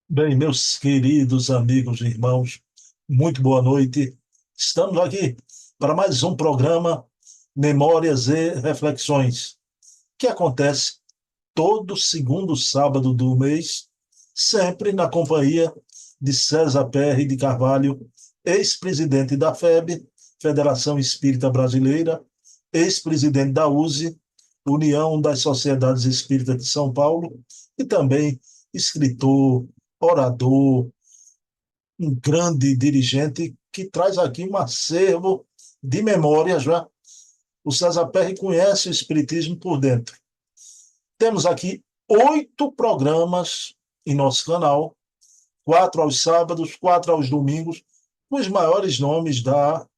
Bem, meus queridos amigos e irmãos, muito boa noite. Estamos aqui para mais um programa Memórias e Reflexões, que acontece todo segundo sábado do mês, sempre na companhia de César Perry de Carvalho, ex-presidente da FEB, Federação Espírita Brasileira, ex-presidente da USE, União das Sociedades Espíritas de São Paulo, e também escritor, orador, um grande dirigente que traz aqui um acervo de memórias, já. O César Perry conhece o Espiritismo por dentro. Temos aqui 8 programas em nosso canal, 4 aos sábados, 4 aos domingos, com os maiores nomes da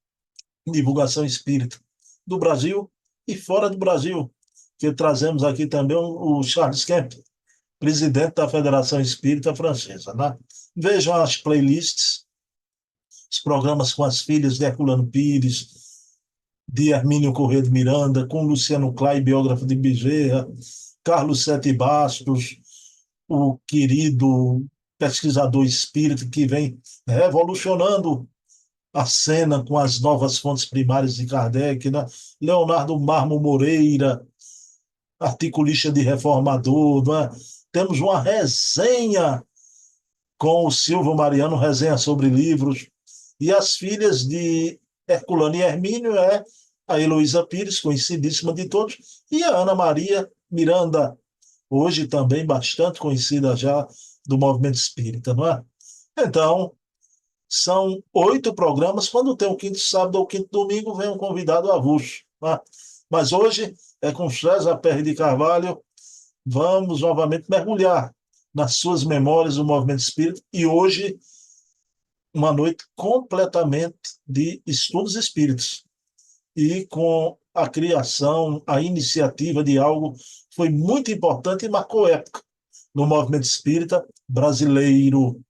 divulgação espírita do Brasil e fora do Brasil, que trazemos aqui também o Charles Kemp, presidente da Federação Espírita Francesa. Né? Vejam as playlists, os programas com as filhas de Herculano Pires, de Hermínio Corrêa de Miranda, com Luciano Clay, biógrafo de Bezerra, Carlos Sete Bastos, o querido pesquisador espírita que vem revolucionando a cena com as novas fontes primárias de Kardec, né? Leonardo Marmo Moreira, articulista de Reformador, né? Temos uma resenha com o Silvio Mariano, resenha sobre livros, e as filhas de Herculano e Hermínio é a Heloísa Pires, conhecidíssima de todos, e a Ana Maria Miranda, hoje também bastante conhecida já do movimento espírita, não é? Então, são 8 programas. Quando tem o quinto sábado ou o quinto domingo, vem um convidado avulso. Não é? Mas hoje é com César Perry de Carvalho. Vamos novamente mergulhar nas suas memórias do movimento espírita. E hoje, uma noite completamente de estudos espíritas. E com a criação, a iniciativa de algo que foi muito importante e marcou época no movimento espírita brasileiro.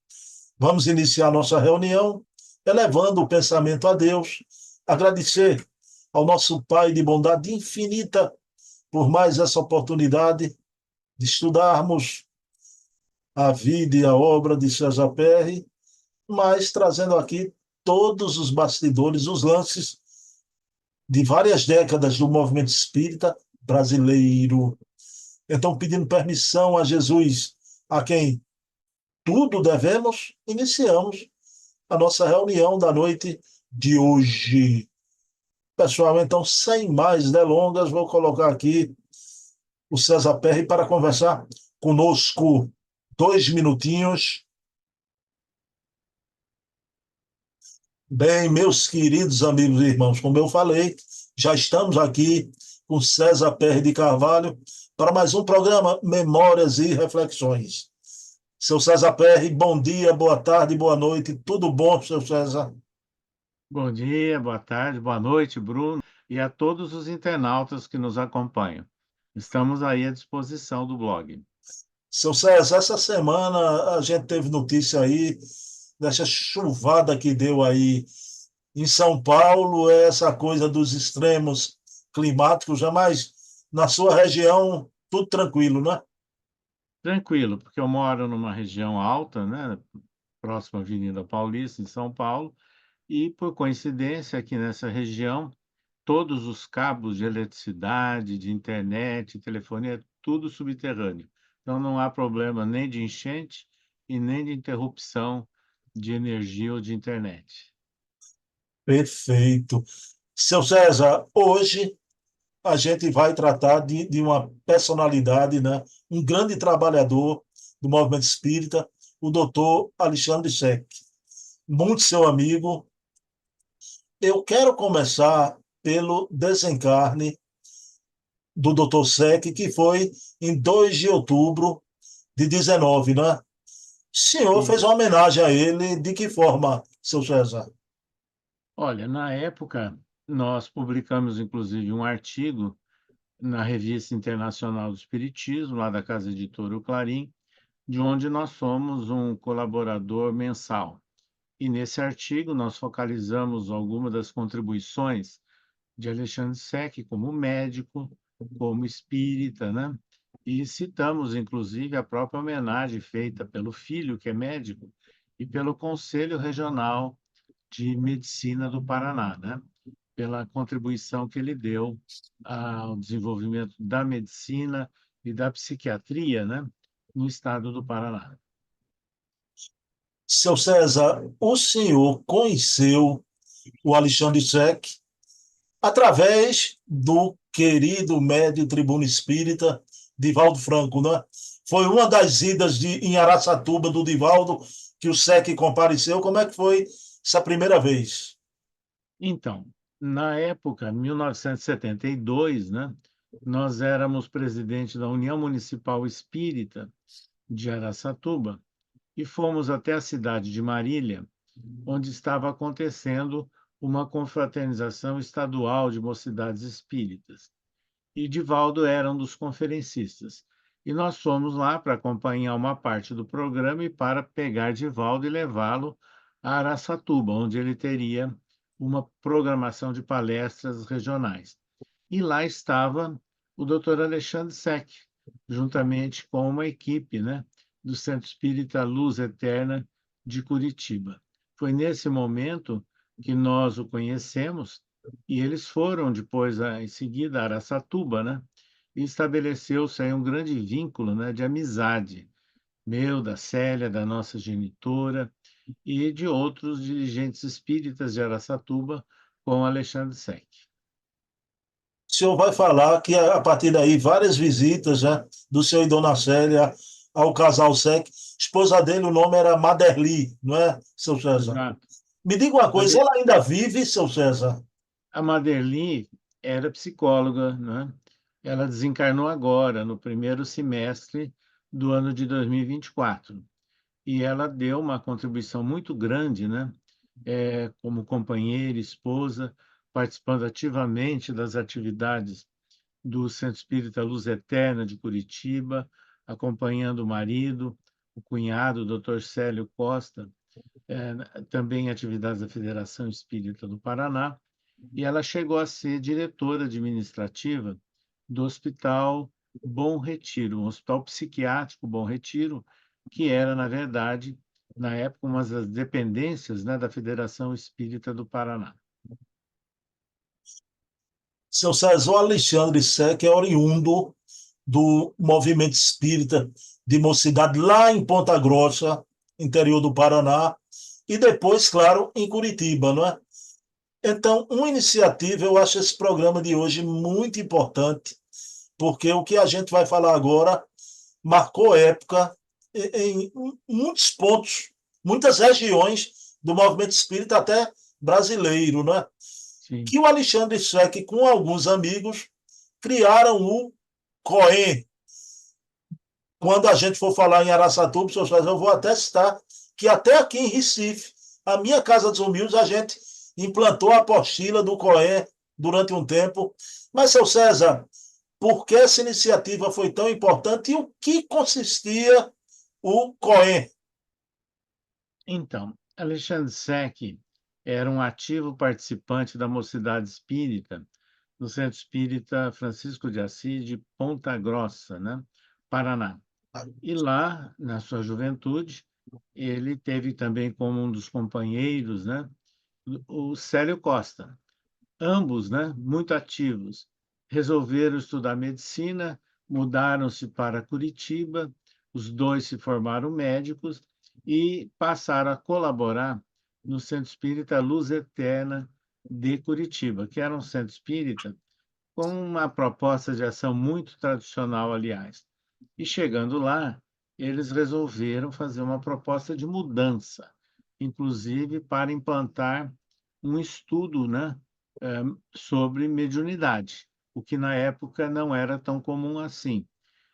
Vamos iniciar nossa reunião elevando o pensamento a Deus, agradecer ao nosso Pai de bondade infinita por mais essa oportunidade de estudarmos a vida e a obra de César Perry, mas trazendo aqui todos os bastidores, os lances de várias décadas do movimento espírita brasileiro. Então, pedindo permissão a Jesus, a quem tudo devemos, iniciamos a nossa reunião da noite de hoje. Pessoal, então, sem mais delongas, vou colocar aqui o César Perry para conversar conosco 2 minutinhos. Bem, meus queridos amigos e irmãos, como eu falei, já estamos aqui com César Perry de Carvalho para mais um programa Memórias e Reflexões. Seu César Perry, bom dia, boa tarde, boa noite, tudo bom, seu César? Bom dia, boa tarde, boa noite, Bruno, e a todos os internautas que nos acompanham. Estamos aí à disposição do blog. Seu César, essa semana a gente teve notícia aí dessa chuvada que deu aí em São Paulo, essa coisa dos extremos climáticos, jamais na sua região tudo tranquilo, né? Tranquilo, porque eu moro numa região alta, né, próxima à Avenida Paulista, em São Paulo, e por coincidência, aqui nessa região, todos os cabos de eletricidade, de internet, telefonia, é tudo subterrâneo. Então não há problema nem de enchente e nem de interrupção de energia ou de internet. Perfeito. Seu César, hoje a gente vai tratar de uma personalidade, né? Um grande trabalhador do movimento espírita, o doutor Alexandre Sec. Muito seu amigo. Eu quero começar pelo desencarne do doutor Sec, que foi em 2 de outubro de 19, né? O senhor fez uma Isso. homenagem a ele, de que forma, seu César? Olha, na época, nós publicamos inclusive um artigo na Revista Internacional do Espiritismo, lá da Casa Editora O Clarim, de onde nós somos um colaborador mensal. E nesse artigo nós focalizamos algumas das contribuições de Alexandre Sec como médico, como espírita, né? E citamos, inclusive, a própria homenagem feita pelo filho, que é médico, e pelo Conselho Regional de Medicina do Paraná, né? Pela contribuição que ele deu ao desenvolvimento da medicina e da psiquiatria, né? No estado do Paraná. Seu César, o senhor conheceu o Alexandre Sec através do querido médio tribuno espírita Divaldo Franco, né? Foi uma das idas em Araçatuba do Divaldo que o Sec compareceu. Como é que foi essa primeira vez? Então, na época, 1972, né? Nós éramos presidente da União Municipal Espírita de Araçatuba e fomos até a cidade de Marília, onde estava acontecendo uma confraternização estadual de mocidades espíritas. E Divaldo era um dos conferencistas. E nós fomos lá para acompanhar uma parte do programa e para pegar Divaldo e levá-lo a Araçatuba, onde ele teria uma programação de palestras regionais. E lá estava o Dr. Alexandre Sec, juntamente com uma equipe, né, do Centro Espírita Luz Eterna de Curitiba. Foi nesse momento que nós o conhecemos e eles foram depois, em seguida, a Araçatuba, né, e estabeleceu-se aí um grande vínculo, né, de amizade, meu, da Célia, da nossa genitora e de outros dirigentes espíritas de Araçatuba com Alexandre Sec. O senhor vai falar que a partir daí várias visitas, né, do senhor e Dona Célia ao casal Sec. Esposa dele, o nome era Maderli, não é, seu César? Exato. Me diga uma coisa, ela ainda vive, seu César? A Maderli era psicóloga, né? Ela desencarnou agora, no primeiro semestre do ano de 2024. E ela deu uma contribuição muito grande, né? Como companheira, esposa, participando ativamente das atividades do Centro Espírita Luz Eterna de Curitiba, acompanhando o marido, o cunhado, o Dr. Célio Costa, também em atividades da Federação Espírita do Paraná, e ela chegou a ser diretora administrativa do Hospital Bom Retiro, um hospital psiquiátrico Bom Retiro, que era, na verdade, na época, uma das dependências, né, da Federação Espírita do Paraná. Seu César, o Alexandre Sec é oriundo do movimento espírita de mocidade lá em Ponta Grossa, interior do Paraná, e depois, claro, em Curitiba, não é? Então, uma iniciativa, eu acho esse programa de hoje muito importante, porque o que a gente vai falar agora marcou época em muitos pontos, muitas regiões do movimento espírita, até brasileiro, né? Sim. Que o Alexandre Sec, com alguns amigos, criaram o COEM. Quando a gente for falar em Araçatuba, eu vou até citar que até aqui em Recife, a minha Casa dos Humildes, a gente implantou a apostila do COEM durante um tempo. Mas, seu César, por que essa iniciativa foi tão importante e o que consistia o COEM? Então, Alexandre Sec era um ativo participante da Mocidade Espírita no Centro Espírita Francisco de Assis de Ponta Grossa, né, Paraná. E lá, na sua juventude, ele teve também como um dos companheiros, né, o Célio Costa. Ambos, né, muito ativos. Resolveram estudar medicina, mudaram-se para Curitiba, os dois se formaram médicos e passaram a colaborar no Centro Espírita Luz Eterna de Curitiba, que era um centro espírita com uma proposta de ação muito tradicional, aliás. E chegando lá, eles resolveram fazer uma proposta de mudança, inclusive para implantar um estudo, né, sobre mediunidade, o que na época não era tão comum assim.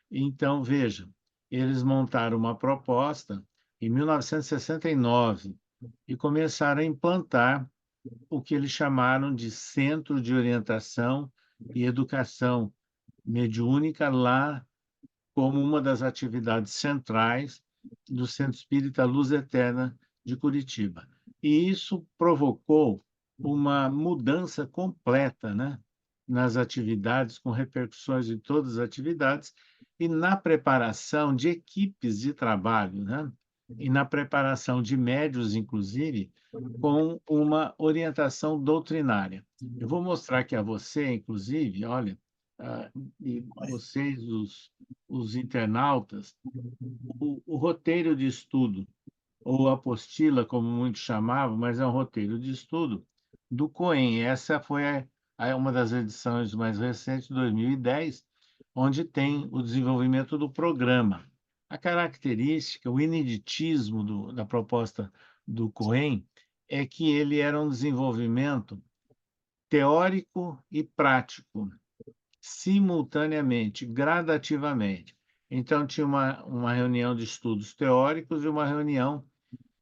Então, veja, eles montaram uma proposta em 1969 e começaram a implantar o que eles chamaram de Centro de Orientação e Educação Mediúnica lá como uma das atividades centrais do Centro Espírita Luz Eterna de Curitiba. E isso provocou uma mudança completa, né, nas atividades, com repercussões em todas as atividades, e na preparação de equipes de trabalho, né? E na preparação de médios, inclusive, com uma orientação doutrinária. Eu vou mostrar aqui a você, inclusive, olha, e vocês, os internautas, o roteiro de estudo, ou apostila, como muitos chamavam, mas é um roteiro de estudo do Cohen. Essa foi uma das edições mais recentes, de 2010, onde tem o desenvolvimento do programa. A característica, o ineditismo da proposta do Cohen é que ele era um desenvolvimento teórico e prático, simultaneamente, gradativamente. Então, tinha uma reunião de estudos teóricos e uma reunião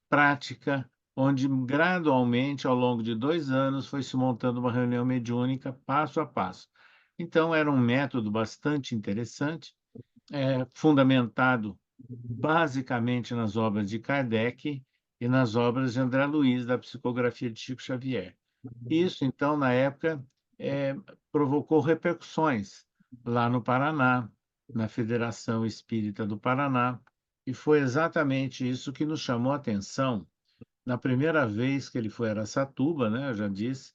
prática, onde gradualmente, ao longo de 2 anos, foi se montando uma reunião mediúnica passo a passo. Então, era um método bastante interessante, fundamentado basicamente nas obras de Kardec e nas obras de André Luiz, da psicografia de Chico Xavier. Isso, então, na época, eh, provocou repercussões lá no Paraná, na Federação Espírita do Paraná, e foi exatamente isso que nos chamou a atenção na primeira vez que ele foi a Araçatuba, né, eu já disse,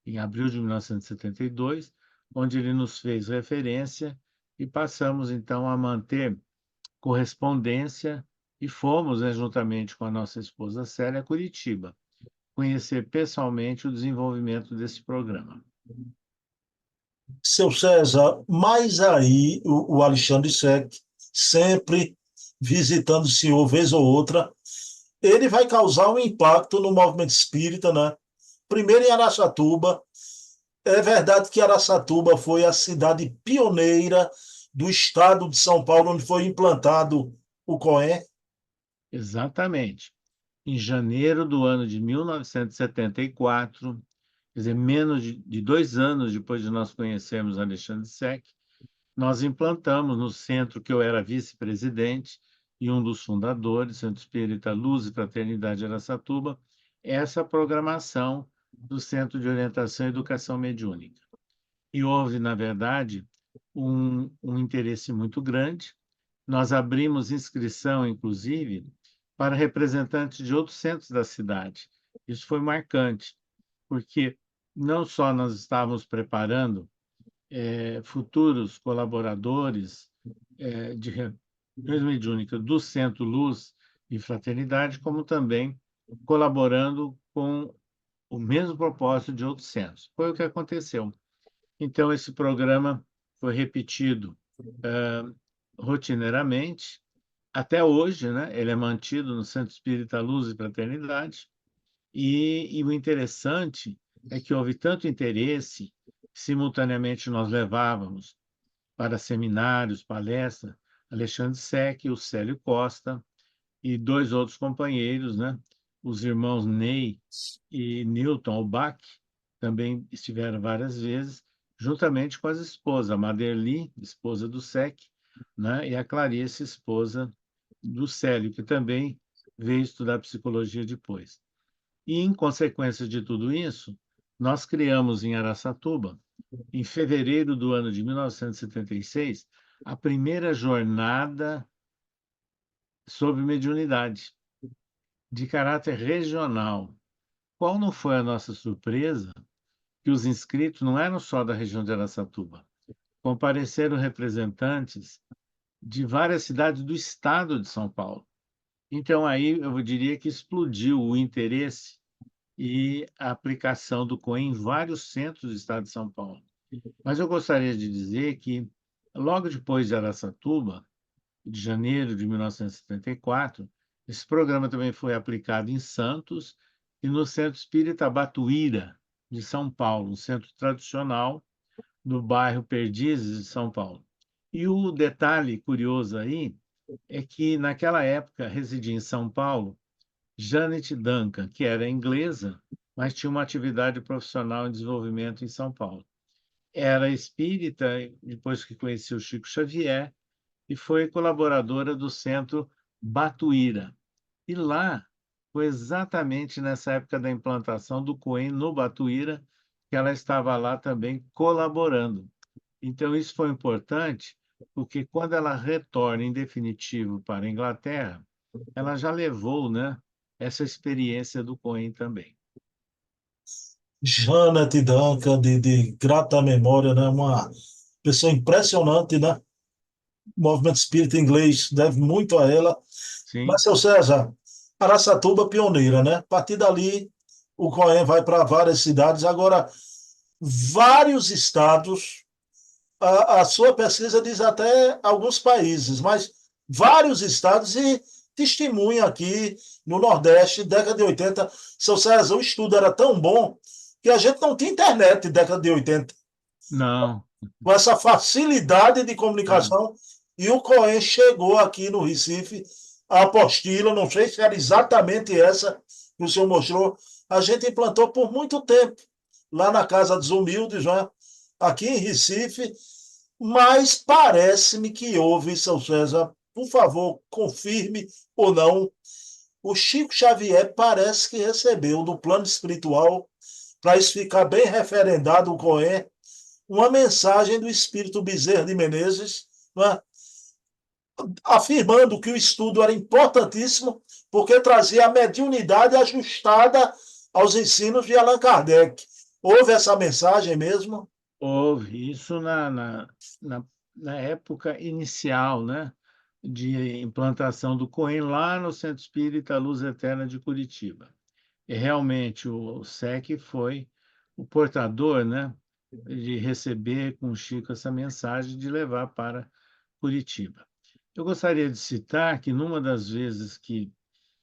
em abril de 1972, onde ele nos fez referência e passamos, então, a manter correspondência e fomos, né, juntamente com a nossa esposa Célia, a Curitiba, conhecer pessoalmente o desenvolvimento desse programa. Seu César, mas aí o Alexandre Sec, sempre visitando o senhor vez ou outra, ele vai causar um impacto no movimento espírita, né? Primeiro em Araçatuba. É verdade que Araçatuba foi a cidade pioneira do estado de São Paulo, onde foi implantado o COEN. Exatamente. Em janeiro do ano de 1974, quer dizer, menos de 2 anos depois de nós conhecermos Alexandre Sec, nós implantamos no centro que eu era vice-presidente e um dos fundadores, Centro Espírita Luz e Fraternidade Araçatuba, essa programação do Centro de Orientação e Educação Mediúnica. E houve, na verdade, um interesse muito grande. Nós abrimos inscrição, inclusive, para representantes de outros centros da cidade. Isso foi marcante, porque não só nós estávamos preparando futuros colaboradores de reuniões mediúnicas do Centro Luz e Fraternidade, como também colaborando com o mesmo propósito de outros centros. Foi o que aconteceu. Então, esse programa foi repetido rotineiramente. Até hoje, né, ele é mantido no Centro Espírita Luz e Fraternidade, e o interessante é que houve tanto interesse, simultaneamente nós levávamos para seminários, palestras, Alexandre Sec, o Célio Costa e dois outros companheiros, né, os irmãos Ney e Newton Albach, também estiveram várias vezes, juntamente com as esposas, a Maderli, esposa do Sec, né, e a Clarice, esposa do Célio, que também veio estudar psicologia depois. E, em consequência de tudo isso, nós criamos em Araçatuba, em fevereiro do ano de 1976, a primeira jornada sobre mediunidade, de caráter regional. Qual não foi a nossa surpresa que os inscritos não eram só da região de Araçatuba, compareceram representantes de várias cidades do estado de São Paulo. Então, aí eu diria que explodiu o interesse e a aplicação do COEN em vários centros do estado de São Paulo. Mas eu gostaria de dizer que, logo depois de Araçatuba, de janeiro de 1974, esse programa também foi aplicado em Santos e no Centro Espírita Batuíra, de São Paulo, um centro tradicional do bairro Perdizes de São Paulo. E o detalhe curioso aí é que, naquela época, residia em São Paulo Janet Duncan, que era inglesa, mas tinha uma atividade profissional em desenvolvimento em São Paulo. Era espírita, depois que conheceu Chico Xavier, e foi colaboradora do Centro Batuíra. E lá, foi exatamente nessa época da implantação do COEN no Batuíra, que ela estava lá também colaborando. Então, isso foi importante, porque quando ela retorna em definitivo para a Inglaterra, ela já levou, né, essa experiência do Cohen também. Janet Duncan, de grata memória, né? Uma pessoa impressionante, né? O movimento espírita inglês deve muito a ela. Mas, Sim, seu César, Araçatuba pioneira, né? A partir dali, o Cohen vai para várias cidades. Agora, vários estados, a sua pesquisa diz até alguns países, mas vários estados e testemunha aqui no Nordeste, década de 80. Seu César, o estudo era tão bom que a gente não tinha internet década de 80 não, com essa facilidade de ah, comunicação. E o Cohen chegou aqui no Recife, a apostila, não sei se era exatamente essa que o senhor mostrou, a gente implantou por muito tempo, lá na Casa dos Humildes, né? Aqui em Recife, mas parece-me que houve, seu César, por favor, confirme ou não, o Chico Xavier parece que recebeu do plano espiritual, para isso ficar bem referendado o Cohen, uma mensagem do espírito Bezerra de Menezes, né, afirmando que o estudo era importantíssimo porque trazia a mediunidade ajustada aos ensinos de Allan Kardec. Houve essa mensagem mesmo? houve isso na, na época inicial, né, de implantação do Cohen lá no Centro Espírita Luz Eterna de Curitiba. E realmente o SEC foi o portador, né, de receber com o Chico essa mensagem de levar para Curitiba. Eu gostaria de citar que numa das vezes que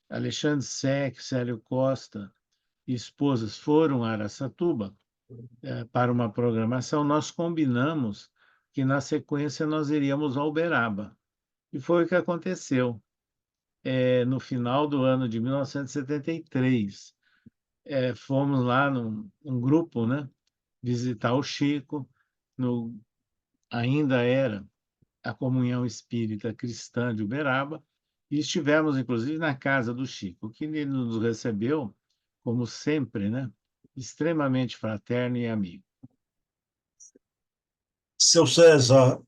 Alexandre Sec, Célio Costa e esposas foram a Araçatuba para uma programação, nós combinamos que na sequência nós iríamos ao Uberaba. E foi o que aconteceu. No final do ano de 1973, fomos lá num grupo, né, visitar o Chico, no, ainda era a Comunhão Espírita Cristã de Uberaba, e estivemos, inclusive, na casa do Chico, que ele nos recebeu, como sempre, né? Extremamente fraterno e amigo. Seu César,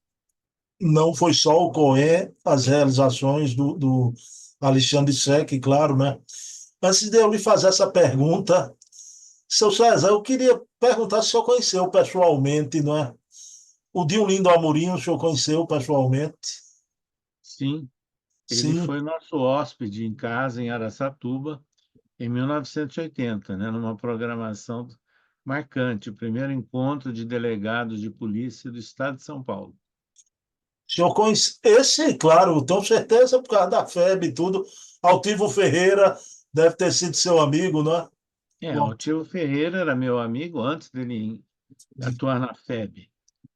não foi só o Cohen, as realizações do Alexandre Sec, claro, né? Antes de eu lhe fazer essa pergunta, seu César, eu queria perguntar se o senhor conheceu pessoalmente, não é? O Diolindo Amorim, o senhor conheceu pessoalmente? Sim, ele Sim. foi nosso hóspede em casa, em Araçatuba, em 1980, né? Numa programação marcante, o primeiro encontro de delegados de polícia do Estado de São Paulo. O senhor conhece, esse, claro, tenho certeza por causa da febre e tudo. Altivo Ferreira deve ter sido seu amigo, não é? O Bom, tio Ferreira era meu amigo antes dele atuar na FEB,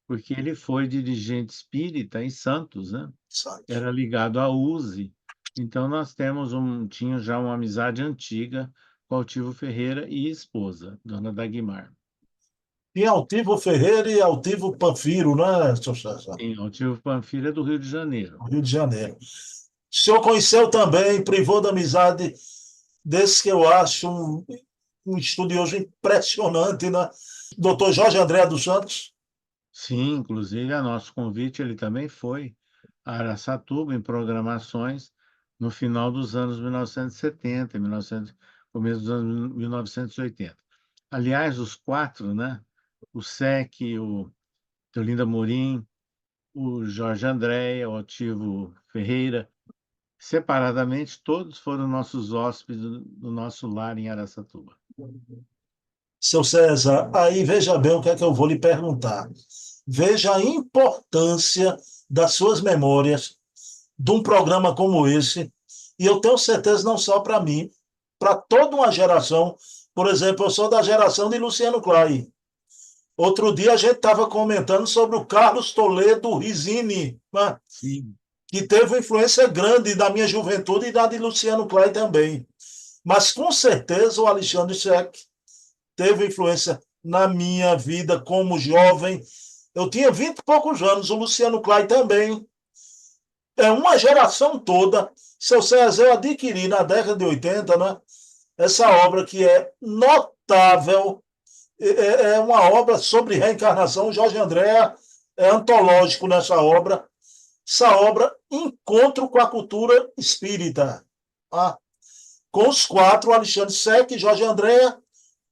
porque ele foi dirigente espírita em Santos, né? sabe. Era ligado à USE. Então nós tínhamos já uma amizade antiga com Altivo Ferreira e esposa, Dona Dagmar. E Altivo Ferreira e Altivo Panfiro, né, seu César? Sim, Altivo Panfiro é do Rio de Janeiro. Rio de Janeiro. O senhor conheceu também, privou da amizade desse que eu acho um estudioso impressionante, né? Doutor Jorge André dos Santos. Sim, inclusive a nosso convite ele também foi a Araçatuba em programações no final dos anos 1970, 1900, começo dos anos 1980. Aliás, os quatro, né? O SEC, o Teolinda Amorim, o Jorge Andréia, o Altivo Ferreira, separadamente, todos foram nossos hóspedes do nosso lar em Araçatuba. Seu César, aí veja bem o que é que eu vou lhe perguntar. Veja a importância das suas memórias de um programa como esse, e eu tenho certeza não só para mim, para toda uma geração. Por exemplo, eu sou da geração de Luciano Clay. Outro dia a gente estava comentando sobre o Carlos Toledo Risini, né, Sim, que teve uma influência grande da minha juventude e da de Luciano Clay também. Mas com certeza o Alexandre Scheck teve influência na minha vida como jovem. Eu tinha 20 e poucos anos, o Luciano Clay também. É uma geração toda. Seu César, eu adquiri na década de 80, né, essa obra que é notável, é uma obra sobre reencarnação. Jorge André é antológico nessa obra. essa obra Encontro com a Cultura Espírita, tá? Com os quatro, Alexandre Sec, Jorge Andréa,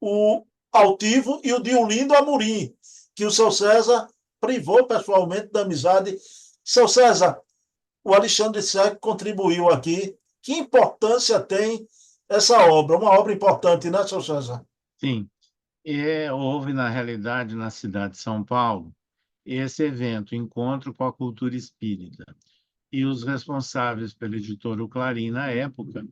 o Altivo e o Diolindo Amorim, que o seu César privou pessoalmente da amizade. Seu César, o Alexandre Sec contribuiu aqui. Que importância tem essa obra? Uma obra importante, né, seu César? Sim, houve, na realidade, na cidade de São Paulo, esse evento, Encontro com a Cultura Espírita. E os responsáveis pela editora O Clarim, na época,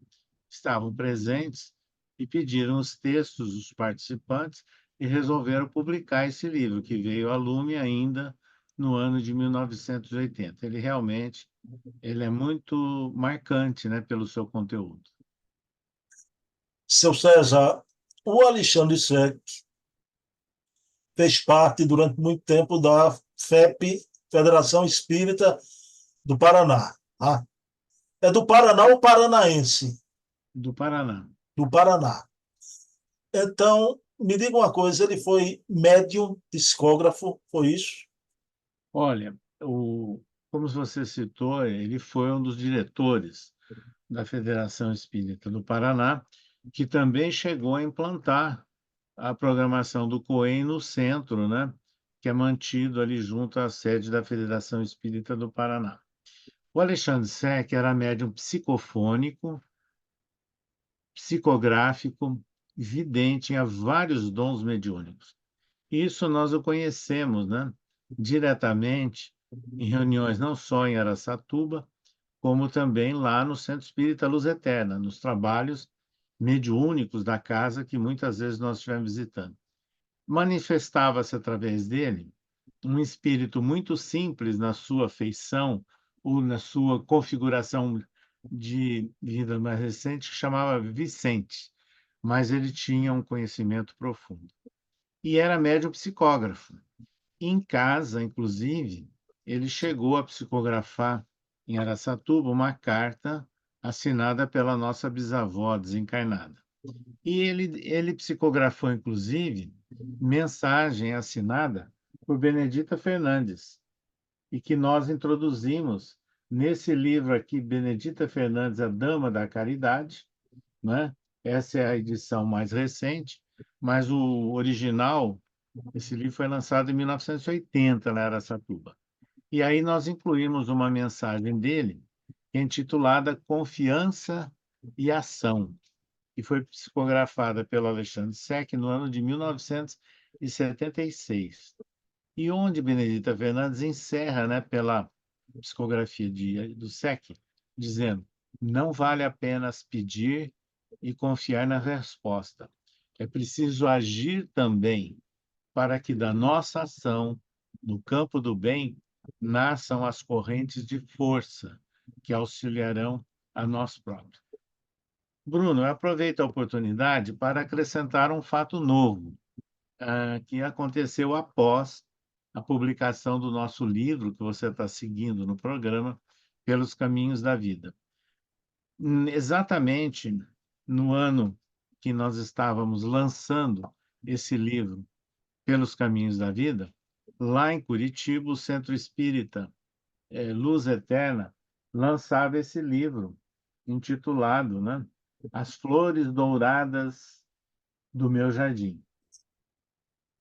estavam presentes e pediram os textos dos participantes e resolveram publicar esse livro, que veio a lume ainda no ano de 1980. Ele é muito marcante, né, pelo seu conteúdo. Seu César, o Alexandre Sec fez parte durante muito tempo da FEP, Federação Espírita do Paraná. Tá? É do Paraná ou paranaense? Do Paraná. Do Paraná. Então, me diga uma coisa, ele foi médium, psicógrafo, foi isso? Olha, como você citou, ele foi um dos diretores da Federação Espírita do Paraná, que também chegou a implantar a programação do COEM no centro, né, que é mantido ali junto à sede da Federação Espírita do Paraná. O Alexandre Sec era médium psicofônico, psicográfico, vidente, tinha vários dons mediúnicos. Isso nós o conhecemos, né, diretamente em reuniões não só em Araçatuba, como também lá no Centro Espírita Luz Eterna, nos trabalhos mediúnicos da casa que muitas vezes nós estivemos visitando. Manifestava-se através dele um espírito muito simples na sua feição ou na sua configuração de vida mais recente, que chamava Vicente, mas ele tinha um conhecimento profundo. E era médium psicógrafo. Em casa, inclusive, ele chegou a psicografar em Araçatuba uma carta assinada pela nossa bisavó desencarnada. E ele psicografou, inclusive, mensagem assinada por Benedita Fernandes, e que nós introduzimos nesse livro aqui, Benedita Fernandes, a Dama da Caridade, né? Essa é a edição mais recente, mas o original, esse livro foi lançado em 1980, lá em Araçatuba. E aí nós incluímos uma mensagem dele, intitulada Confiança e Ação, que foi psicografada pelo Alexandre Sec no ano de 1976. E onde Benedita Fernandes encerra, né, pela psicografia do Sec, dizendo: não vale apenas pedir e confiar na resposta. É preciso agir também para que da nossa ação, no campo do bem, nasçam as correntes de força que auxiliarão a nós próprios. Bruno, eu aproveito a oportunidade para acrescentar um fato novo, que aconteceu após a publicação do nosso livro, que você está seguindo no programa, Pelos Caminhos da Vida. Exatamente no ano que nós estávamos lançando esse livro, Pelos Caminhos da Vida, lá em Curitiba, o Centro Espírita Luz Eterna lançava esse livro, intitulado, né, As Flores Douradas do Meu Jardim,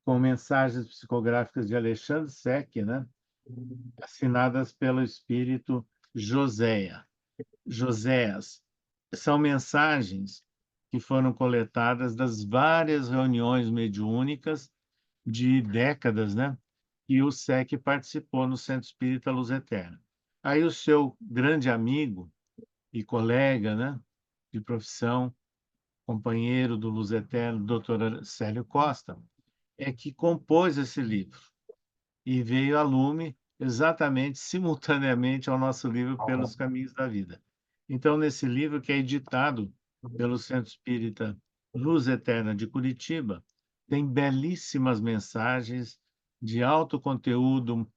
com mensagens psicográficas de Alexandre Sec, né, assinadas pelo espírito Joséas. São mensagens que foram coletadas das várias reuniões mediúnicas de décadas, né, que o SEC participou no Centro Espírita Luz Eterna. Aí o seu grande amigo e colega, né, de profissão, companheiro do Luz Eterna, doutor Célio Costa, é que compôs esse livro e veio a lume exatamente simultaneamente ao nosso livro Pelos Caminhos da Vida. Então, nesse livro, que é editado pelo Centro Espírita Luz Eterna de Curitiba, tem belíssimas mensagens de alto conteúdo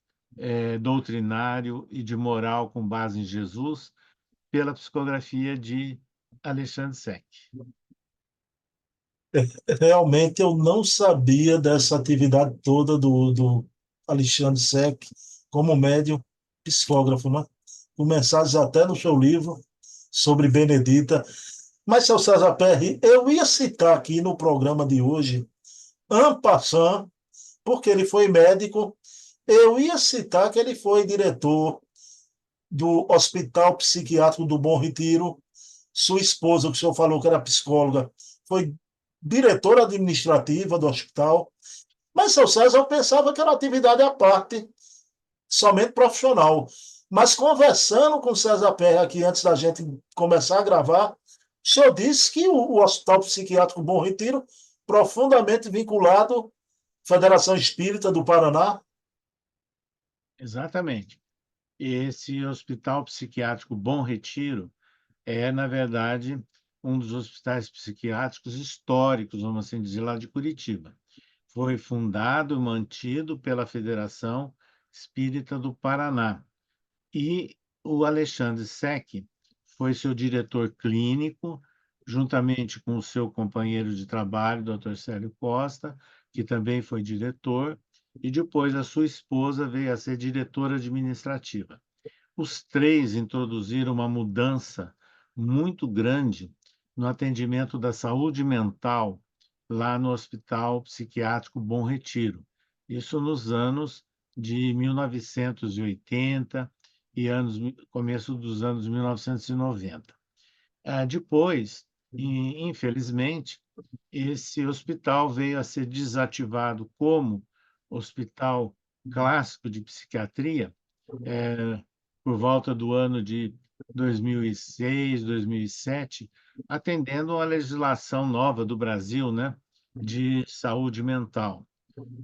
doutrinário e de moral com base em Jesus, pela psicografia de Alexandre Sec. Realmente eu não sabia dessa atividade toda do Alexandre Sec como médium psicógrafo, né? com mensagens até no seu livro sobre Benedita. Mas, seu César Perry, eu ia citar aqui no programa de hoje, en passant, porque ele foi médico, eu ia citar que ele foi diretor do Hospital Psiquiátrico do Bom Retiro. Sua esposa, que o senhor falou que era psicóloga, foi diretora administrativa do hospital. Mas, seu César, eu pensava que era atividade à parte, somente profissional. Mas conversando com o César Perry aqui antes da gente começar a gravar, o senhor disse que o Hospital Psiquiátrico Bom Retiro, profundamente vinculado à Federação Espírita do Paraná. Exatamente. Esse Hospital Psiquiátrico Bom Retiro é, na verdade, um dos hospitais psiquiátricos históricos, vamos assim dizer, lá de Curitiba. Foi fundado e mantido pela Federação Espírita do Paraná. E o Alexandre Sec foi seu diretor clínico, juntamente com o seu companheiro de trabalho, Dr. Célio Costa, que também foi diretor, e depois a sua esposa veio a ser diretora administrativa. Os três introduziram uma mudança muito grande no atendimento da saúde mental lá no Hospital Psiquiátrico Bom Retiro. Isso nos anos de 1980 e começo dos anos 1990. Depois, infelizmente, esse hospital veio a ser desativado como hospital clássico de psiquiatria, por volta do ano de 2006, 2007, atendendo à legislação nova do Brasil, né, de saúde mental.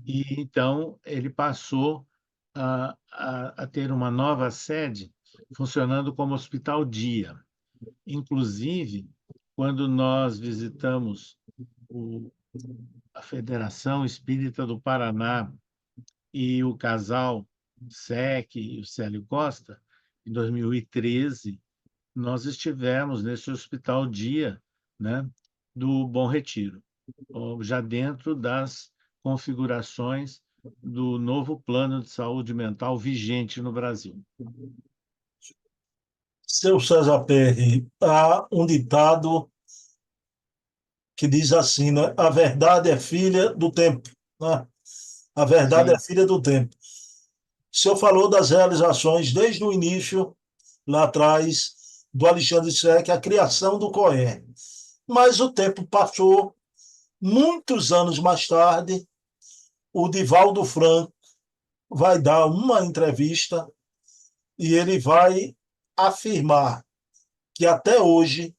E então ele passou a ter uma nova sede, funcionando como hospital dia. Inclusive, quando nós visitamos o a Federação Espírita do Paraná e o casal Sec e o Célio Costa, em 2013, nós estivemos nesse hospital dia, né, do Bom Retiro, já dentro das configurações do novo plano de saúde mental vigente no Brasil. Seu César Perry, há um ditado que diz assim, né? A verdade é filha do tempo. Né? A verdade é Sim, filha do tempo. O senhor falou das realizações desde o início, lá atrás, do Alexandre Sec, a criação do COE. Mas o tempo passou, muitos anos mais tarde, o Divaldo Franco vai dar uma entrevista e ele vai afirmar que até hoje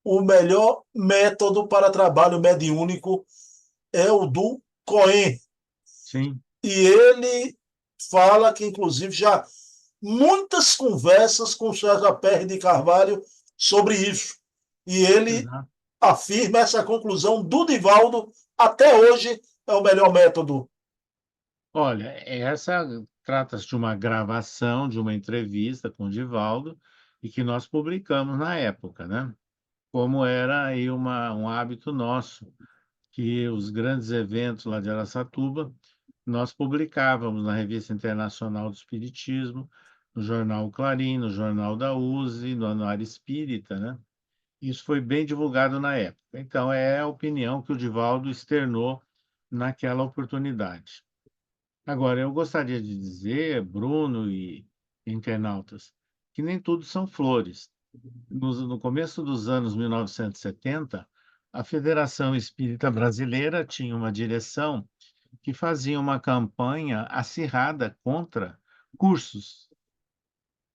o melhor método para trabalho mediúnico é o do COEM. sim, E ele fala que, inclusive, já muitas conversas com o César Pérez de Carvalho sobre isso. E ele exato. afirma essa conclusão do Divaldo, até hoje é o melhor método. Olha, essa trata-se de uma gravação de uma entrevista com o Divaldo e que nós publicamos na época, né? Como era aí um hábito nosso, que os grandes eventos lá de Araçatuba, nós publicávamos na Revista Internacional do Espiritismo, no jornal Clarim, no jornal da USE, no Anuário Espírita, né? Isso foi bem divulgado na época. Então, é a opinião que o Divaldo externou naquela oportunidade. Agora, eu gostaria de dizer, Bruno e internautas, que nem tudo são flores. No começo dos anos 1970, a Federação Espírita Brasileira tinha uma direção que fazia uma campanha acirrada contra cursos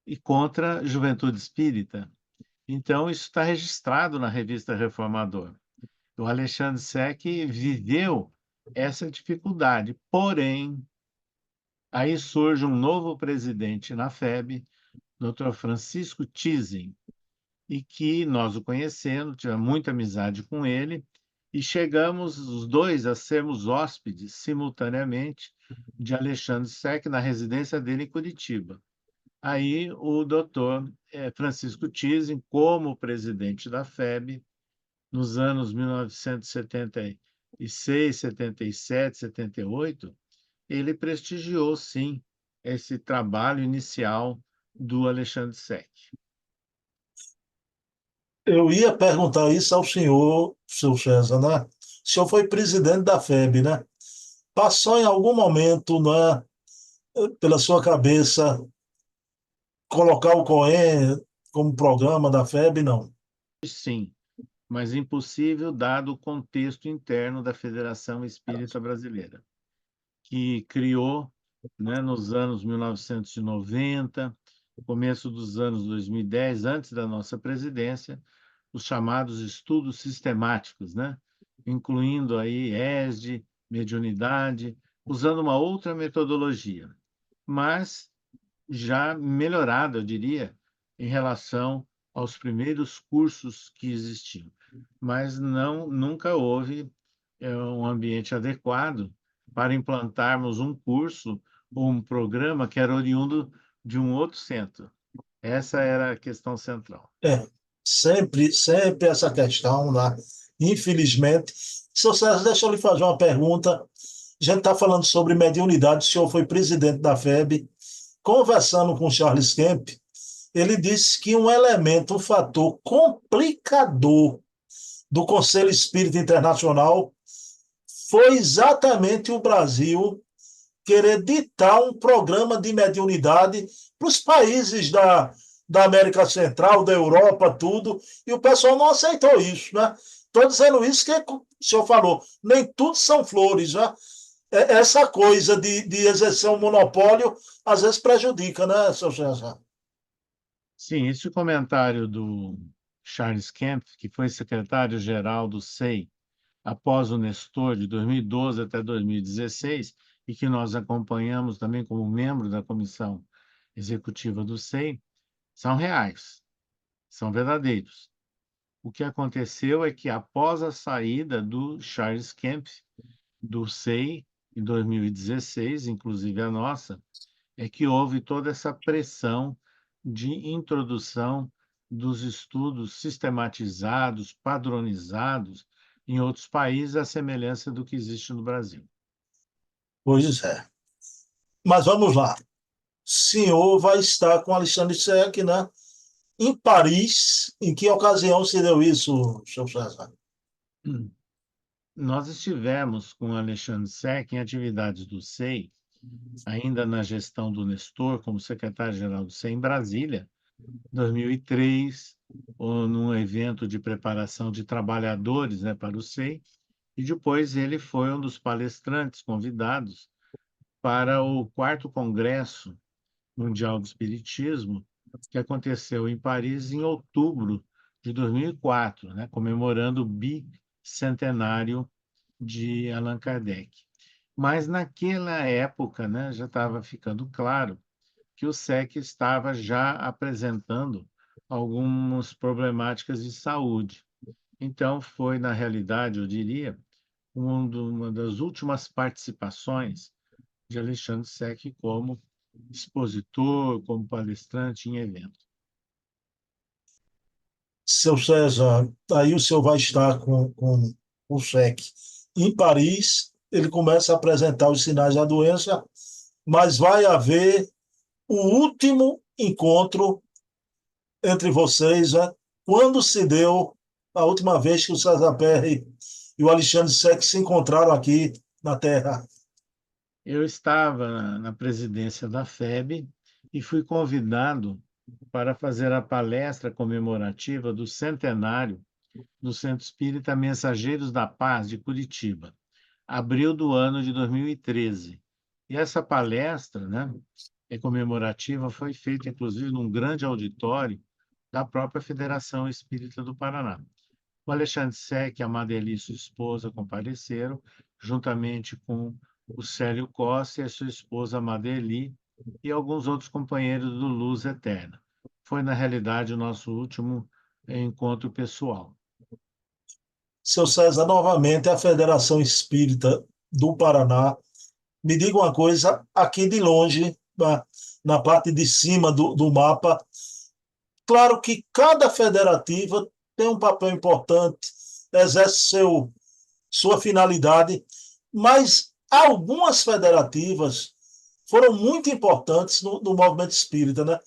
e contra a juventude espírita. Então, isso está registrado na revista Reformador. O Alexandre Sec viveu essa dificuldade, porém, aí surge um novo presidente na FEB, Dr. Francisco Tizem, e que nós o conhecendo, tivemos muita amizade com ele, e chegamos os dois a sermos hóspedes simultaneamente de Alexandre Sec na residência dele em Curitiba. Aí o doutor Francisco Tizem, como presidente da FEB, nos anos 1976, 77, 78, ele prestigiou, sim, esse trabalho inicial do Alexandre Sec. Eu ia perguntar isso ao senhor, seu César, né? O senhor foi presidente da FEB, né? Passou em algum momento, né, pela sua cabeça, colocar o COEN como programa da FEB? Não. Sim, mas impossível dado o contexto interno da Federação Espírita Brasileira, que criou, né, nos anos 1990, começo dos anos 2010, antes da nossa presidência, os chamados estudos sistemáticos, né, incluindo aí ESD, mediunidade, usando uma outra metodologia, mas já melhorada, eu diria, em relação aos primeiros cursos que existiam. Mas nunca houve um ambiente adequado para implantarmos um curso ou um programa que era oriundo de um outro centro. Essa era a questão central. É, sempre essa questão lá, infelizmente. Seu César, deixa eu lhe fazer uma pergunta. A gente está falando sobre mediunidade, o senhor foi presidente da FEB. Conversando com Charles Kemp, ele disse que um elemento, um fator complicador do Conselho Espírita Internacional foi exatamente o Brasil querer ditar um programa de mediunidade para os países da América Central, da Europa, tudo, e o pessoal não aceitou isso, né? Estou dizendo isso que o senhor falou, nem tudo são flores, né? Essa coisa de exercer um monopólio às vezes prejudica, né, seu César? Sim, esse comentário do Charles Kemp, que foi secretário-geral do SEI após o Nestor, de 2012 até 2016, e que nós acompanhamos também como membro da comissão executiva do SEI, são reais, são verdadeiros. O que aconteceu é que, após a saída do Charles Kemp do SEI, em 2016, inclusive a nossa, é que houve toda essa pressão de introdução dos estudos sistematizados, padronizados em outros países, à semelhança do que existe no Brasil. Pois é. Mas vamos lá. O senhor vai estar com Alexandre Sec, né? Em Paris. Em que ocasião se deu isso, seu César? Nós estivemos com o Alexandre Sec em atividades do SEI, ainda na gestão do Nestor, como secretário-geral do SEI, em Brasília, 2003, ou num evento de preparação de trabalhadores, né, para o SEI, e depois ele foi um dos palestrantes convidados para o quarto Congresso Mundial do Espiritismo, que aconteceu em Paris em outubro de 2004, né, comemorando o bicentenário de Allan Kardec. Mas naquela época, né, já estava ficando claro que o SEC estava já apresentando algumas problemáticas de saúde. Então, foi, na realidade, eu diria, uma das últimas participações de Alexandre Sec como expositor, como palestrante em evento. Seu César, aí o senhor vai estar com o Sec em Paris. Ele começa a apresentar os sinais da doença, mas vai haver o último encontro entre vocês, né? Quando se deu a última vez que o César Perry e o Alexandre Sec se encontraram aqui na Terra? Eu estava na presidência da FEB e fui convidado para fazer a palestra comemorativa do centenário do Centro Espírita Mensageiros da Paz de Curitiba, abril do ano de 2013. E essa palestra, né, comemorativa foi feita, inclusive, num grande auditório da própria Federação Espírita do Paraná. O Alexandre Sec e a Madeli, sua esposa, compareceram, juntamente com o Célio Costa e a sua esposa Madeli, e alguns outros companheiros do Luz Eterna. Foi, na realidade, o nosso último encontro pessoal. Seu César, novamente, a Federação Espírita do Paraná. Me diga uma coisa, aqui de longe, na parte de cima do mapa, claro que cada federativa tem um papel importante, exerce sua finalidade, mas algumas federativas foram muito importantes no movimento espírita, né?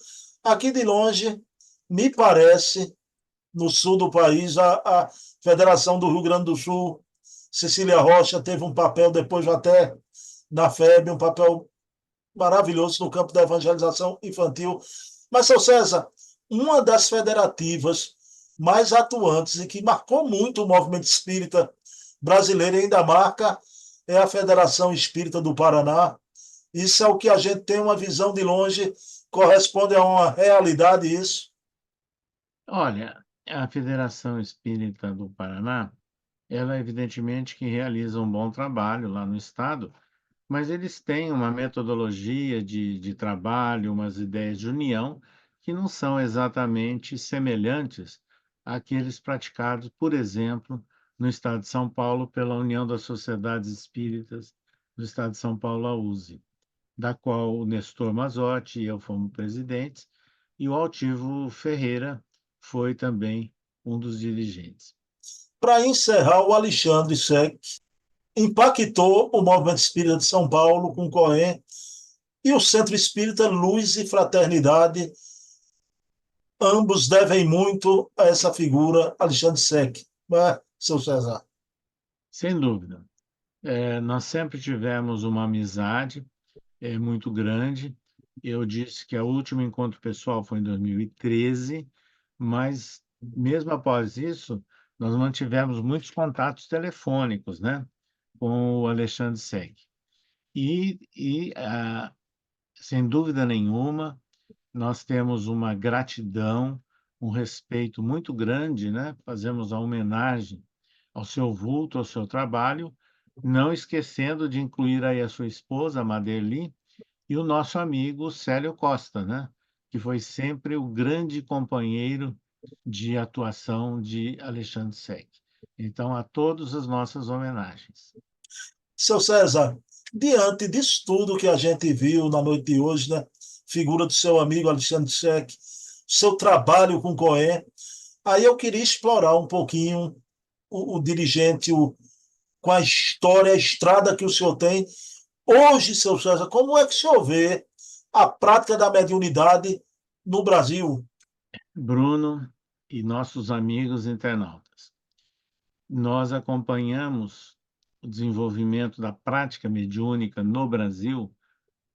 Aqui de longe, me parece, no sul do país, a Federação do Rio Grande do Sul, Cecília Rocha teve um papel, depois até na FEB, um papel maravilhoso no campo da evangelização infantil. Mas, seu César, uma das federativas mais atuantes e que marcou muito o movimento espírita brasileiro e ainda marca é a Federação Espírita do Paraná. Isso é o que a gente tem uma visão de longe, corresponde a uma realidade isso. Olha, a Federação Espírita do Paraná, ela evidentemente que realiza um bom trabalho lá no estado, mas eles têm uma metodologia de trabalho, umas ideias de união que não são exatamente semelhantes àqueles praticados, por exemplo, no estado de São Paulo pela União das Sociedades Espíritas do estado de São Paulo, a USE, da qual o Nestor Mazotti e eu fomos presidentes, e o Altivo Ferreira foi também um dos dirigentes. Para encerrar, o Alexandre Sec impactou o movimento espírita de São Paulo com o COEN e o Centro Espírita Luz e Fraternidade. Ambos devem muito a essa figura, Alexandre Sec, não é, seu César? Sem dúvida. Nós sempre tivemos uma amizade muito grande. Eu disse que o último encontro pessoal foi em 2013, mas mesmo após isso, nós mantivemos muitos contatos telefônicos, né, com o Alexandre Seg. Sem dúvida nenhuma, nós temos uma gratidão, um respeito muito grande, né? Fazemos a homenagem ao seu vulto, ao seu trabalho, não esquecendo de incluir aí a sua esposa, a Maderli, e o nosso amigo Célio Costa, né? Que foi sempre o grande companheiro de atuação de Alexandre Sec. Então, a todos as nossas homenagens. Seu César, diante disso tudo que a gente viu na noite de hoje, né? Figura do seu amigo Alexandre Sec, seu trabalho com o COEN, aí eu queria explorar um pouquinho o dirigente, com a história, a estrada que o senhor tem. Hoje, seu César, como é que o senhor vê a prática da mediunidade no Brasil? Bruno e nossos amigos internautas. Nós acompanhamos o desenvolvimento da prática mediúnica no Brasil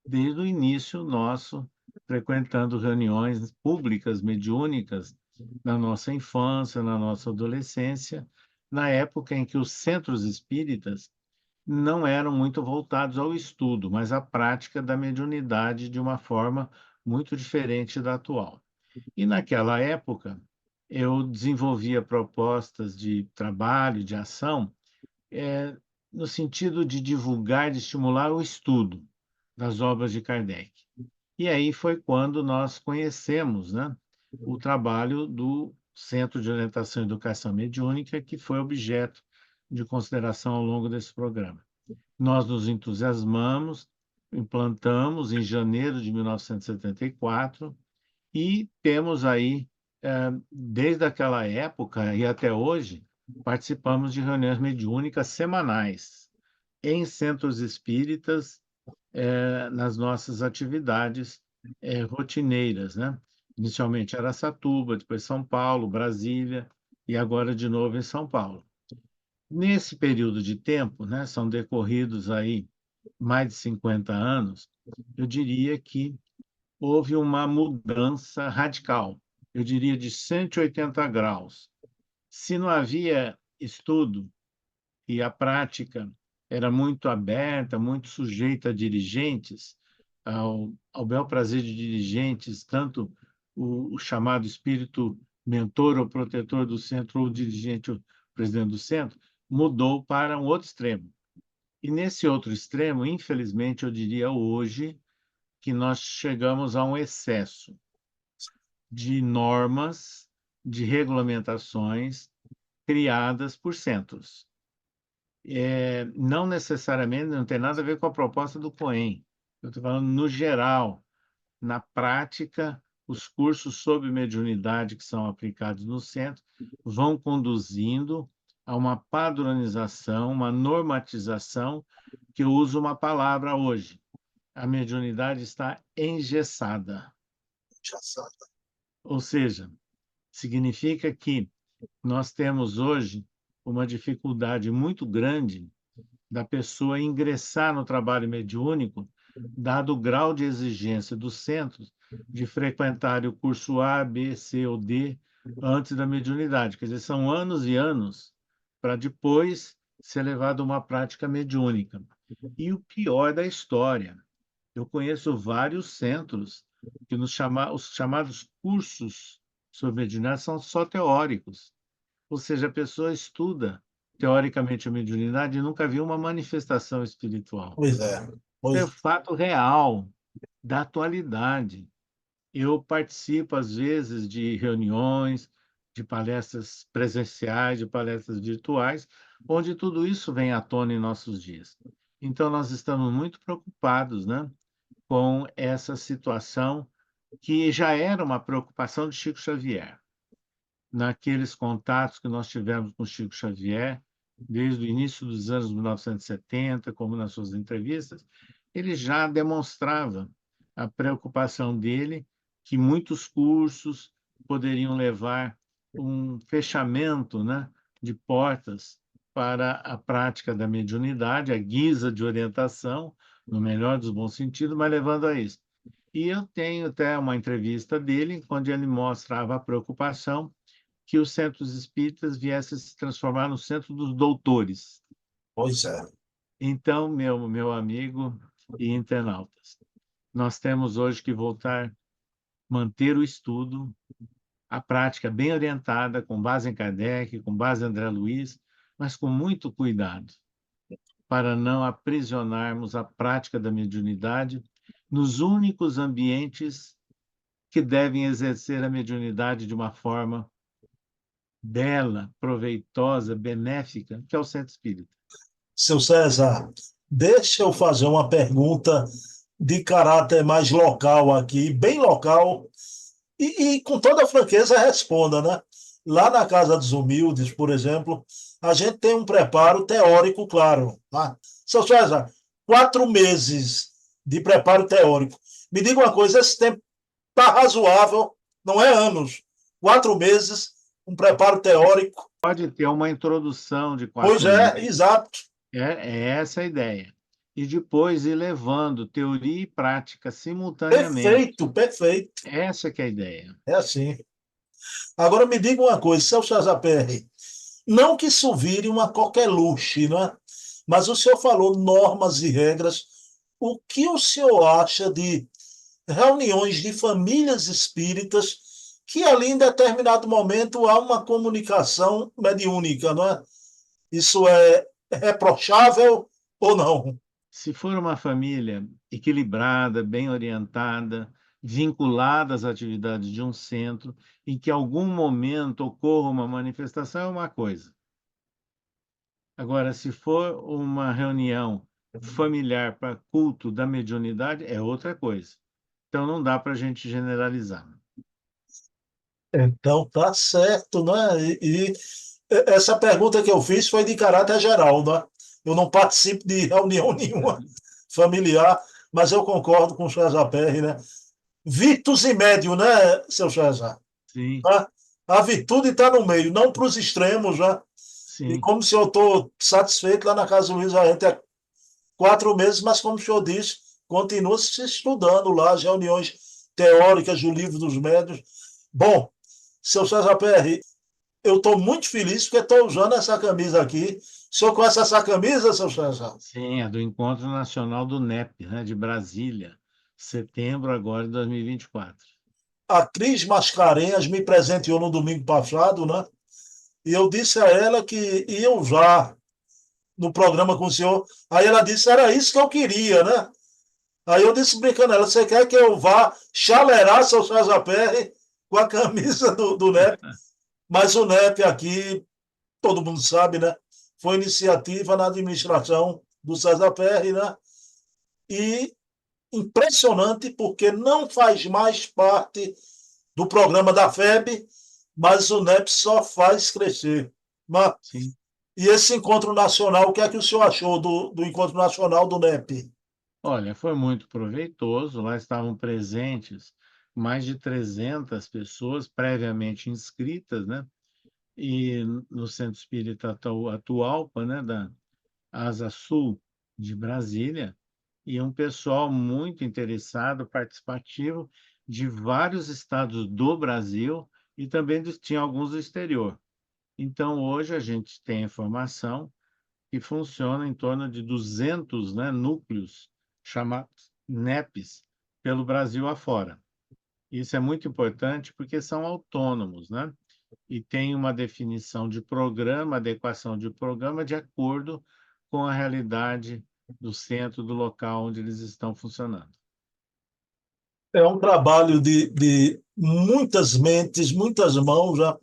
desde o início nosso, frequentando reuniões públicas mediúnicas na nossa infância, na nossa adolescência, na época em que os centros espíritas não eram muito voltados ao estudo, mas à prática da mediunidade de uma forma muito diferente da atual. E naquela época, eu desenvolvia propostas de trabalho, de ação, eh, no sentido de divulgar, de estimular o estudo das obras de Kardec. E aí foi quando nós conhecemos, né, o trabalho do Centro de Orientação e Educação Mediúnica, que foi objeto de consideração ao longo desse programa. Nós nos entusiasmamos, implantamos em janeiro de 1974 e temos aí, desde aquela época e até hoje, participamos de reuniões mediúnicas semanais em centros espíritas, nas nossas atividades, rotineiras, né. Inicialmente Araçatuba, depois São Paulo, Brasília e agora de novo em São Paulo. Nesse período de tempo, né, são decorridos aí mais de 50 anos, eu diria que houve uma mudança radical, eu diria de 180 graus. Se não havia estudo e a prática era muito aberta, muito sujeita a dirigentes, ao bel prazer de dirigentes, tanto o chamado espírito mentor ou protetor do centro, ou o dirigente, o presidente do centro, mudou para um outro extremo. E nesse outro extremo, infelizmente, eu diria hoje, que nós chegamos a um excesso de normas, de regulamentações criadas por centros. Não necessariamente, não tem nada a ver com a proposta do COEN. Eu estou falando no geral, na prática, os cursos sobre mediunidade que são aplicados no centro vão conduzindo a uma padronização, uma normatização, que eu uso uma palavra hoje. A mediunidade está engessada. Já sabe. Ou seja, significa que nós temos hoje uma dificuldade muito grande da pessoa ingressar no trabalho mediúnico, dado o grau de exigência dos centros de frequentar o curso A, B, C ou D antes da mediunidade. Quer dizer, são anos e anos para depois ser levado a uma prática mediúnica. E o pior da história, eu conheço vários centros que os chamados cursos sobre mediunidade são só teóricos. Ou seja, a pessoa estuda teoricamente a mediunidade e nunca viu uma manifestação espiritual. Pois é. Isso é Pois, fato real, da atualidade. Eu participo, às vezes, de reuniões, de palestras presenciais, de palestras virtuais, onde tudo isso vem à tona em nossos dias. Então, nós estamos muito preocupados, né, com essa situação que já era uma preocupação de Chico Xavier. Naqueles contatos que nós tivemos com Chico Xavier, desde o início dos anos 1970, como nas suas entrevistas, ele já demonstrava a preocupação dele que muitos cursos poderiam levar um fechamento, né, de portas para a prática da mediunidade, à guisa de orientação, no melhor dos bons sentidos, mas levando a isso. E eu tenho até uma entrevista dele, onde ele mostrava a preocupação que os centros espíritas viessem a se transformar no centro dos doutores. pois é. Então, meu amigo e internautas, nós temos hoje que voltar, manter o estudo, a prática bem orientada, com base em Kardec, com base em André Luiz, mas com muito cuidado, para não aprisionarmos a prática da mediunidade nos únicos ambientes que devem exercer a mediunidade de uma forma bela, proveitosa, benéfica, que é o centro espírita. Seu César, deixa eu fazer uma pergunta de caráter mais local aqui, bem local, e com toda franqueza responda, né? Lá na Casa dos Humildes, por exemplo, a gente tem um preparo teórico, claro. Tá? Seu César, 4 meses de preparo teórico. Me diga uma coisa, esse tempo está razoável, não é anos. 4 meses, um preparo teórico. Pode ter uma introdução de Pois 4 é, meses, exato. é essa a ideia. E depois ir levando teoria e prática simultaneamente. Perfeito, perfeito. Essa que é a ideia. É assim. Agora me diga uma coisa, seu César Perry, não que isso vire uma coqueluche, não é? Mas o senhor falou normas e regras. O que o senhor acha de reuniões de famílias espíritas que ali em determinado momento há uma comunicação mediúnica, não é? Isso é reprochável ou não? Se for uma família equilibrada, bem orientada, vinculada às atividades de um centro, em que algum momento ocorra uma manifestação, é uma coisa. Agora, se for uma reunião familiar para culto da mediunidade, é outra coisa. Então, não dá para a gente generalizar. Então tá certo, né? E essa pergunta que eu fiz foi de caráter geral, né? Eu não participo de reunião nenhuma familiar, mas eu concordo com o César Perry, né? Virtus e médio, né, seu César? Sim, Tá? A virtude está no meio, não para os extremos, né? E sim. como se eu estou satisfeito lá na Casa Luiz, a gente é 4 meses, mas como o senhor disse, continua se estudando lá as reuniões teóricas do livro dos médios. Bom, seu César Perry, eu estou muito feliz porque estou usando essa camisa aqui. O senhor conhece essa camisa, seu César? Sim, é do Encontro Nacional do NEP, né, de Brasília, setembro agora de 2024. A Cris Mascarenhas me presenteou no domingo passado, né? E eu disse a ela que ia usar no programa com o senhor. Aí ela disse, era isso que eu queria, né? Aí eu disse brincando, ela, você quer que eu vá chalerar seu César Perry com a camisa do NEP? Mas o NEP aqui, todo mundo sabe, né? Foi iniciativa na administração do César Perry, né? E impressionante porque não faz mais parte do programa da FEB, mas o NEP só faz crescer. Mas, Sim. e esse encontro nacional, o que é que o senhor achou do encontro nacional do NEP? Olha, foi muito proveitoso. Lá estavam presentes mais de 300 pessoas previamente inscritas, né? E no Centro Espírita Atualpa, né, da Asa Sul de Brasília, e um pessoal muito interessado, participativo, de vários estados do Brasil e também tinha alguns do exterior. Então, hoje a gente tem informação que funciona em torno de 200, né, núcleos chamados NEPs pelo Brasil afora. Isso é muito importante porque são autônomos, né? E tem uma definição de programa, adequação de programa de acordo com a realidade do centro, do local onde eles estão funcionando. É um trabalho de muitas mentes, muitas mãos já,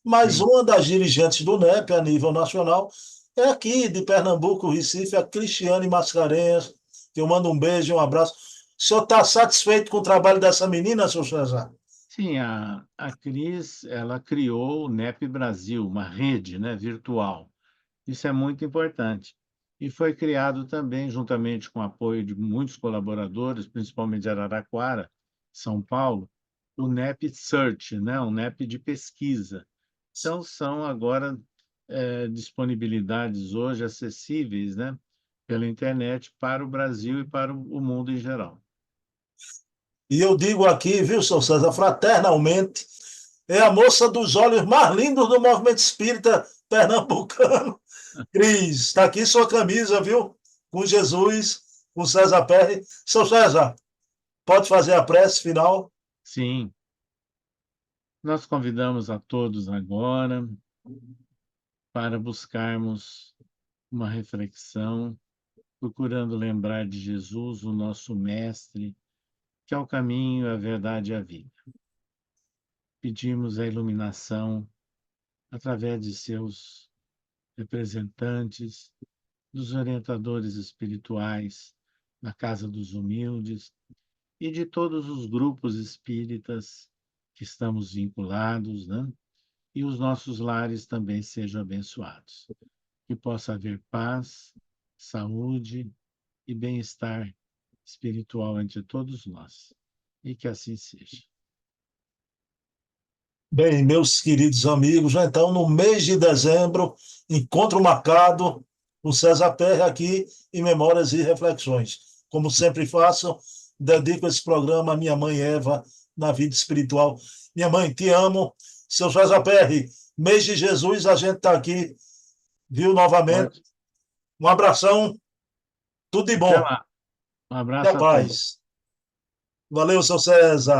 mas Sim, uma das dirigentes do NEP a nível nacional é aqui de Pernambuco, Recife, a Cristiane Mascarenhas, que eu mando um beijo e um abraço. O senhor está satisfeito com o trabalho dessa menina, senhor César? sim, a Cris, ela criou o NEP Brasil, uma rede, né, virtual. Isso é muito importante. E foi criado também, juntamente com o apoio de muitos colaboradores, principalmente de Araraquara, São Paulo, o NEP Search, né? Um NEP de pesquisa. Então, são agora disponibilidades hoje acessíveis, né? Pela internet para o Brasil e para o mundo em geral. E eu digo aqui, viu, senhor César, fraternalmente, é a moça dos olhos mais lindos do movimento espírita pernambucano. Cris, está aqui sua camisa, viu? Com Jesus, com César Perry. Seu César, pode fazer a prece final? Sim, nós convidamos a todos agora para buscarmos uma reflexão procurando lembrar de Jesus, o nosso Mestre, que é o caminho, a verdade e a vida. Pedimos a iluminação através de seus representantes, dos orientadores espirituais na Casa dos Humildes e de todos os grupos espíritas que estamos vinculados, né? E os nossos lares também sejam abençoados. Que possa haver paz, saúde e bem-estar espiritual entre todos nós. E que assim seja. Bem, meus queridos amigos, já então no mês de dezembro, encontro marcado com César Perry aqui em Memórias e Reflexões. Como sempre faço, dedico esse programa à minha mãe Eva na vida espiritual. Minha mãe, te amo. Seu César Perry, mês de Jesus, a gente está aqui, viu novamente. Ótimo. Um abração, tudo de Até bom. lá. Um Até a abraço a todos. paz. Valeu, seu César.